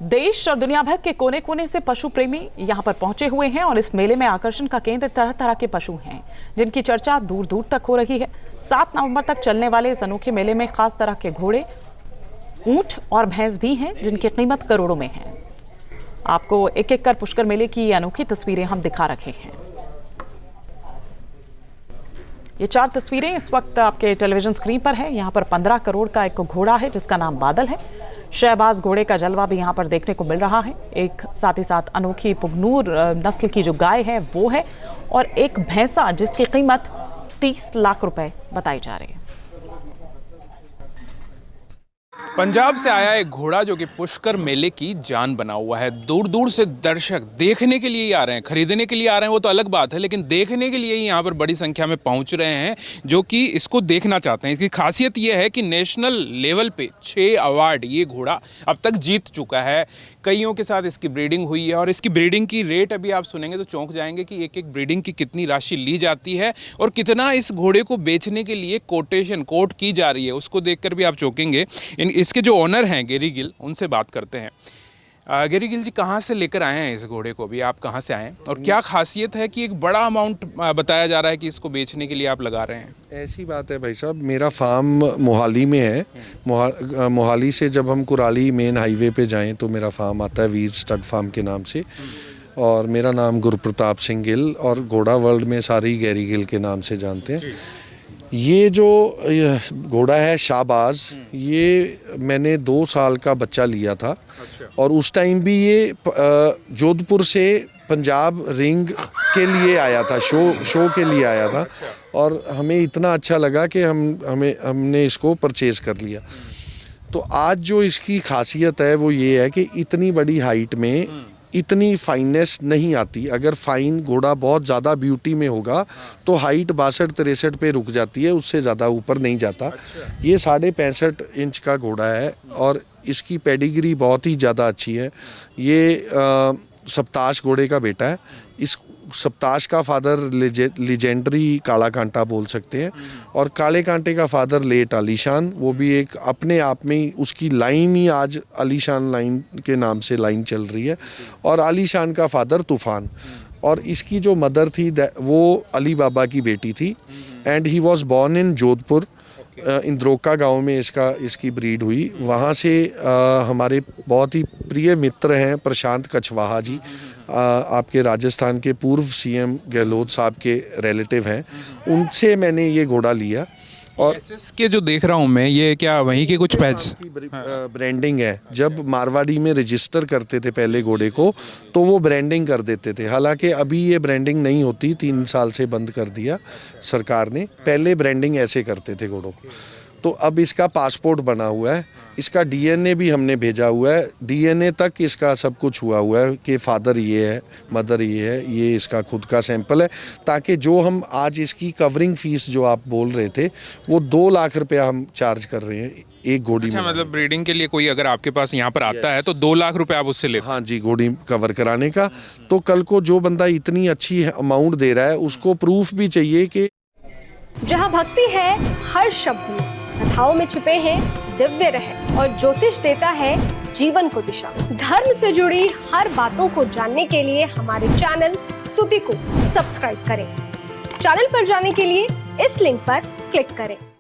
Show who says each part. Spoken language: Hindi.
Speaker 1: देश और दुनिया भर के कोने कोने से पशु प्रेमी यहाँ पर पहुंचे हुए हैं और इस मेले में आकर्षण का केंद्र तरह तरह के पशु हैं जिनकी चर्चा दूर दूर तक हो रही है। 7 नवंबर तक चलने वाले इस अनोखे मेले में खास तरह के घोड़े, ऊंट और भैंस भी हैं जिनकी कीमत करोड़ों में है। आपको एक एक कर पुष्कर मेले की ये अनोखी तस्वीरें हम दिखा रहे हैं। ये 4 तस्वीरें इस वक्त आपके टेलीविजन स्क्रीन पर है। यहाँ पर 15 करोड़ का एक घोड़ा है जिसका नाम बादल है। शहबाज घोड़े का जलवा भी यहाँ पर देखने को मिल रहा है। एक साथ ही साथ अनोखी पुगनूर नस्ल की जो गाय है वो है और एक भैंसा जिसकी कीमत 30 लाख रुपए बताई जा रही है।
Speaker 2: पंजाब से आया एक घोड़ा जो कि पुष्कर मेले की जान बना हुआ है। दूर दूर से दर्शक देखने के लिए ही आ रहे हैं, खरीदने के लिए आ रहे हैं वो तो अलग बात है, लेकिन देखने के लिए ही यहाँ पर बड़ी संख्या में पहुँच रहे हैं जो कि इसको देखना चाहते हैं। इसकी खासियत ये है कि नेशनल लेवल पे 6 अवार्ड ये घोड़ा अब तक जीत चुका है। कईयों के साथ इसकी ब्रीडिंग हुई है और इसकी ब्रीडिंग की रेट अभी आप सुनेंगे तो चौंक जाएंगे कि एक एक ब्रीडिंग की कितनी राशि ली जाती है और कितना इस घोड़े को बेचने के लिए कोट की जा रही है, उसको देखकर भी आप चौंकेंगे। इसके जो ओनर हैं गेरी गिल, उनसे बात करते हैं। गेरी गिल जी, कहाँ से लेकर आए हैं इस घोड़े को? भी आप कहाँ से आए हैं और क्या खासियत है कि एक बड़ा अमाउंट बताया जा रहा है कि इसको बेचने के लिए आप लगा रहे हैं?
Speaker 3: ऐसी बात है भाई साहब, मेरा फार्म मोहाली में है। मोहाली से जब हम कुराली मेन हाईवे पे जाएं तो मेरा फार्म आता है वीर स्टड फार्म के नाम से, और मेरा नाम गुरप्रताप सिंह गिल और घोड़ा वर्ल्ड में सारी गेरी गिल के नाम से जानते हैं। ये जो घोड़ा है शाहबाज, ये मैंने 2 साल का बच्चा लिया था। और उस टाइम भी ये जोधपुर से पंजाब रिंग के लिए आया था, शो के लिए आया था। और हमें इतना अच्छा लगा कि हमने इसको परचेज कर लिया। तो आज जो इसकी खासियत है वो ये है कि इतनी बड़ी हाइट में इतनी फाइननेस नहीं आती। अगर फाइन घोड़ा बहुत ज़्यादा ब्यूटी में होगा तो हाइट 62-63 पे रुक जाती है, उससे ज़्यादा ऊपर नहीं जाता। ये 65.5 इंच का घोड़ा है और इसकी पेडिग्री बहुत ही ज़्यादा अच्छी है। ये सप्ताश घोड़े का बेटा है। इस सप्ताश का फादर लेजेंडरी काला कांटा बोल सकते हैं और काले कांटे का फादर लेट आलीशान, वो भी एक अपने आप में ही उसकी लाइन ही आज आलीशान लाइन के नाम से लाइन चल रही है। और आलीशान का फादर तूफान, और इसकी जो मदर थी वो अली बाबा की बेटी थी। And he was born in Jodhpur, Indroka गांव में इसकी ब्रीड हुई। वहाँ से हमारे बहुत ही प्रिय मित्र हैं प्रशांत कछवाहा जी, आपके राजस्थान के पूर्व सीएम गहलोत साहब के रिलेटिव हैं। उनसे मैंने ये घोड़ा लिया। और
Speaker 2: के जो देख रहा हूँ मैं, ये क्या वहीं के कुछ पैच
Speaker 3: ब्रांडिंग है। जब मारवाड़ी में रजिस्टर करते थे पहले घोड़े को तो वो ब्रांडिंग कर देते थे, हालांकि अभी ये ब्रांडिंग नहीं होती, 3 साल से बंद कर दिया सरकार ने। पहले ब्रांडिंग ऐसे करते थे घोड़ों को। तो अब इसका पासपोर्ट बना हुआ है, इसका डीएनए भी हमने भेजा हुआ है, डीएनए तक इसका सब कुछ हुआ हुआ है कि फादर ये है, मदर ये है। ये इसका खुद का सैंपल है, ताकि जो हम आज इसकी कवरिंग फीस जो आप बोल रहे थे वो 2 लाख रुपया हम चार्ज कर रहे हैं एक घोड़ी में।
Speaker 2: मतलब ब्रीडिंग के लिए कोई अगर आपके पास यहाँ पर आता है तो 2 लाख रुपए आप उससे लेते हैं?
Speaker 3: हाँ जी, घोड़ी कवर कराने का। तो कल को जो बंदा इतनी अच्छी अमाउंट दे रहा है उसको प्रूफ भी चाहिए कि
Speaker 4: जहाँ भक्ति है हर शब्द में, कथाओं में छुपे हैं दिव्य रहस्य और ज्योतिष देता है जीवन को दिशा। धर्म से जुड़ी हर बातों को जानने के लिए हमारे चैनल स्तुति को सब्सक्राइब करें। चैनल पर जाने के लिए इस लिंक पर क्लिक करें।